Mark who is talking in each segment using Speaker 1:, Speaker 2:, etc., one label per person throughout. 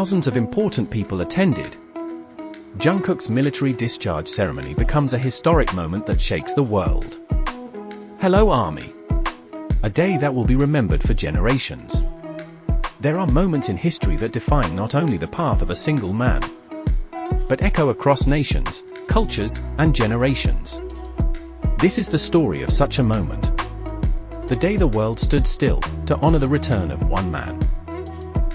Speaker 1: thousands of important people attended. Jungkook's military discharge ceremony becomes a historic moment that shakes the world. Hello Army. A day that will be remembered for generations. There are moments in history that define not only the path of a single man, but echo across nations, cultures, and generations. This is the story of such a moment. The day the world stood still to honor the return of one man.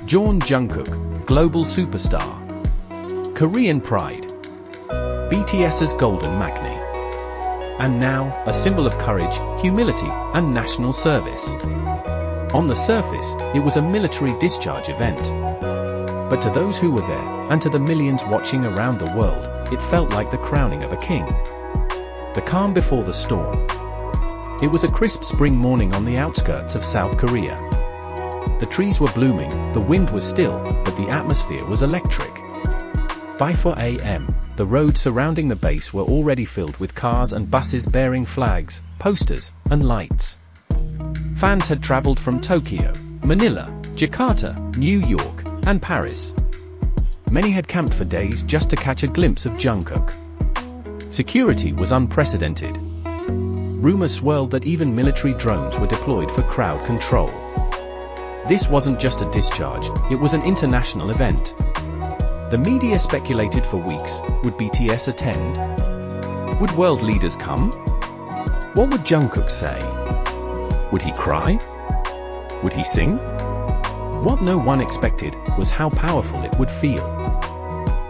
Speaker 1: Jungkook, global superstar. Korean pride. BTS's golden maknae. And now, a symbol of courage, humility, and national service. On the surface, it was a military discharge event. But to those who were there, and to the millions watching around the world, it felt like the crowning of a king. The calm before the storm. It was a crisp spring morning on the outskirts of South Korea. The trees were blooming, the wind was still, but the atmosphere was electric. By 4 a.m., the roads surrounding the base were already filled with cars and buses bearing flags, posters, and lights. Fans had traveled from Tokyo, Manila, Jakarta, New York, and Paris. Many had camped for days just to catch a glimpse of Jungkook. Security was unprecedented. Rumors swirled that even military drones were deployed for crowd control. This wasn't just a discharge, it was an international event. The media speculated for weeks, would BTS attend? Would world leaders come? What would Jungkook say? Would he cry? Would he sing? What no one expected was how powerful it would feel.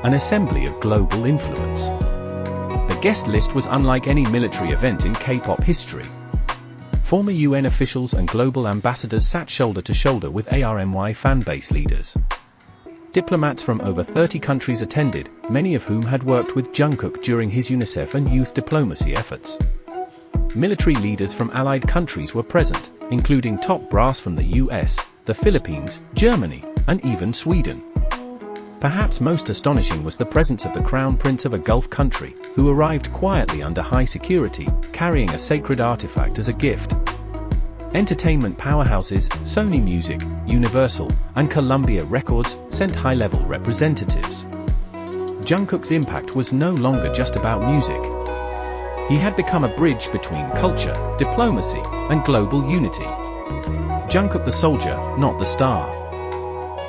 Speaker 1: An assembly of global influence. The guest list was unlike any military event in K-pop history. Former UN officials and global ambassadors sat shoulder to shoulder with ARMY fanbase leaders. Diplomats from over 30 countries attended, many of whom had worked with Jungkook during his UNICEF and youth diplomacy efforts. Military leaders from allied countries were present, including top brass from the US, the Philippines, Germany, and even Sweden. Perhaps most astonishing was the presence of the Crown Prince of a Gulf country, who arrived quietly under high security, carrying a sacred artifact as a gift. Entertainment powerhouses, Sony Music, Universal, and Columbia Records sent high-level representatives. Jungkook's impact was no longer just about music. He had become a bridge between culture, diplomacy, and global unity. Jungkook the soldier, not the star.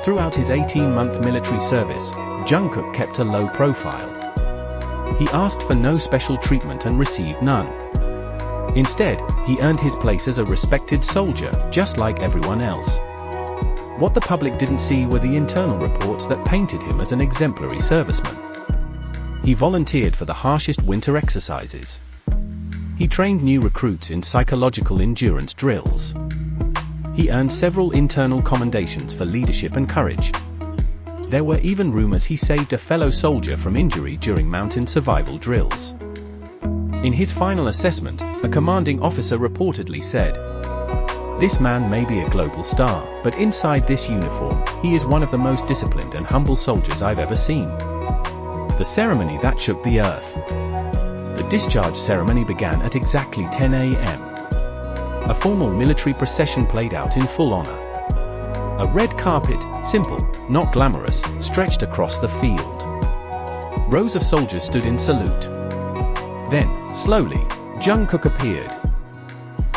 Speaker 1: Throughout his 18-month military service, Jungkook kept a low profile. He asked for no special treatment and received none. Instead, he earned his place as a respected soldier, just like everyone else. What the public didn't see were the internal reports that painted him as an exemplary serviceman. He volunteered for the harshest winter exercises. He trained new recruits in psychological endurance drills. He earned several internal commendations for leadership and courage. There were even rumors he saved a fellow soldier from injury during mountain survival drills. In his final assessment, a commanding officer reportedly said, "This man may be a global star, but inside this uniform, he is one of the most disciplined and humble soldiers I've ever seen." The ceremony that shook the earth. The discharge ceremony began at exactly 10 a.m. A formal military procession played out in full honor. A red carpet, simple, not glamorous, stretched across the field. Rows of soldiers stood in salute. Then, slowly, Jungkook appeared.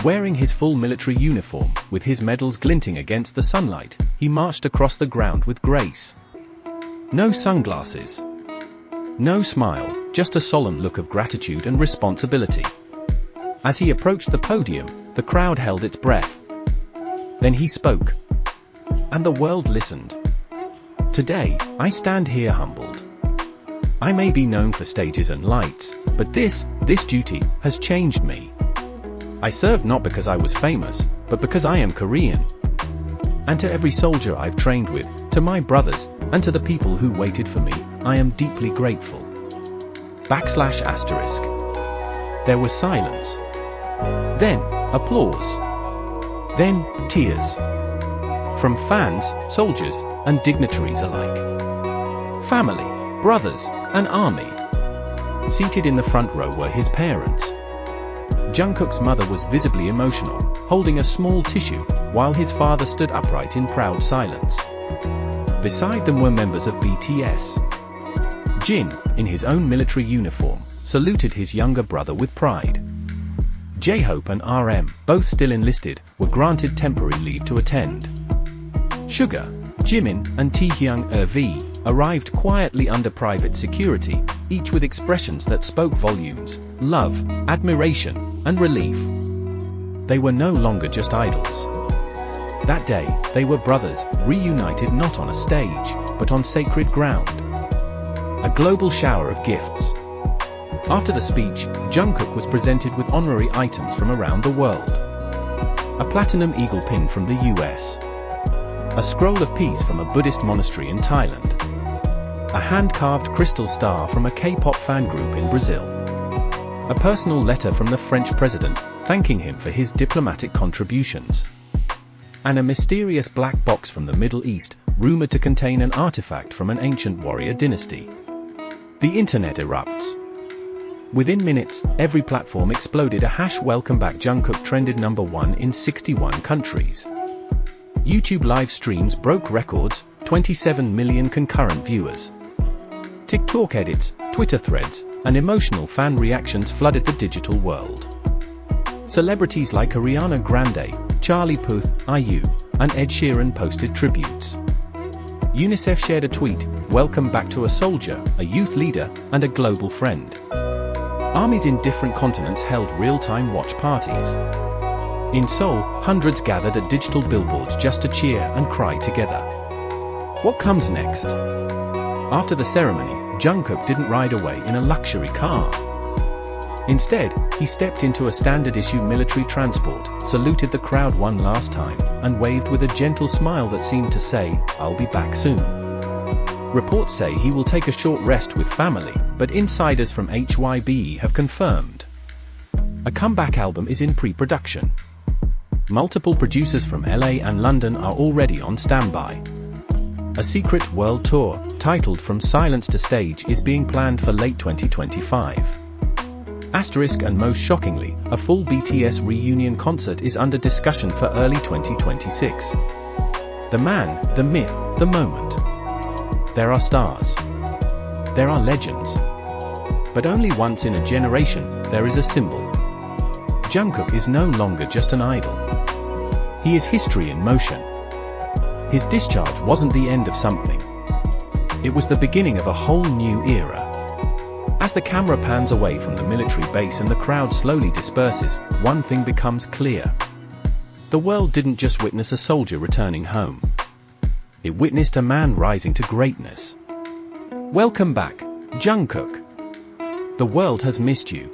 Speaker 1: Wearing his full military uniform, with his medals glinting against the sunlight, he marched across the ground with grace. No sunglasses. No smile, just a solemn look of gratitude and responsibility. As he approached the podium, the crowd held its breath. Then he spoke. And the world listened. "Today, I stand here humbled. I may be known for stages and lights, but this duty has changed me. I served not because I was famous, but because I am Korean. And to every soldier I've trained with, to my brothers, and to the people who waited for me, I am deeply grateful." ***. There was silence. Then, applause. Then, tears. From fans, soldiers, and dignitaries alike. Family, brothers, and army. Seated in the front row were his parents. Jungkook's mother was visibly emotional, holding a small tissue, while his father stood upright in proud silence. Beside them were members of BTS. Jin, in his own military uniform, saluted his younger brother with pride. J-Hope and RM, both still enlisted, were granted temporary leave to attend. Suga, Jimin, and Taehyung arrived quietly under private security, each with expressions that spoke volumes: love, admiration, and relief. They were no longer just idols. That day, they were brothers, reunited not on a stage, but on sacred ground. A global shower of gifts. After the speech, Jungkook was presented with honorary items from around the world. A platinum eagle pin from the US. A scroll of peace from a Buddhist monastery in Thailand. A hand-carved crystal star from a K-pop fan group in Brazil. A personal letter from the French president, thanking him for his diplomatic contributions. And a mysterious black box from the Middle East, rumored to contain an artifact from an ancient warrior dynasty. The internet erupts. Within minutes, every platform exploded. A "Welcome Back Jungkook" trended #1 in 61 countries. YouTube live streams broke records, 27 million concurrent viewers. TikTok edits, Twitter threads, and emotional fan reactions flooded the digital world. Celebrities like Ariana Grande, Charlie Puth, IU, and Ed Sheeran posted tributes. UNICEF shared a tweet: "Welcome back to a soldier, a youth leader, and a global friend." Armies in different continents held real-time watch parties. In Seoul, hundreds gathered at digital billboards just to cheer and cry together. What comes next? After the ceremony, Jungkook didn't ride away in a luxury car. Instead, he stepped into a standard-issue military transport, saluted the crowd one last time, and waved with a gentle smile that seemed to say, "I'll be back soon." Reports say he will take a short rest with family, but insiders from HYBE have confirmed a comeback album is in pre-production. Multiple producers from LA and London are already on standby. A secret world tour, titled From Silence to Stage, is being planned for late 2025. And most shockingly, a full BTS reunion concert is under discussion for early 2026. The man, the myth, the moment. There are stars. There are legends. But only once in a generation, there is a symbol. Jungkook is no longer just an idol. He is history in motion. His discharge wasn't the end of something. It was the beginning of a whole new era. As the camera pans away from the military base and the crowd slowly disperses, one thing becomes clear. The world didn't just witness a soldier returning home. It witnessed a man rising to greatness. Welcome back, Jungkook. The world has missed you.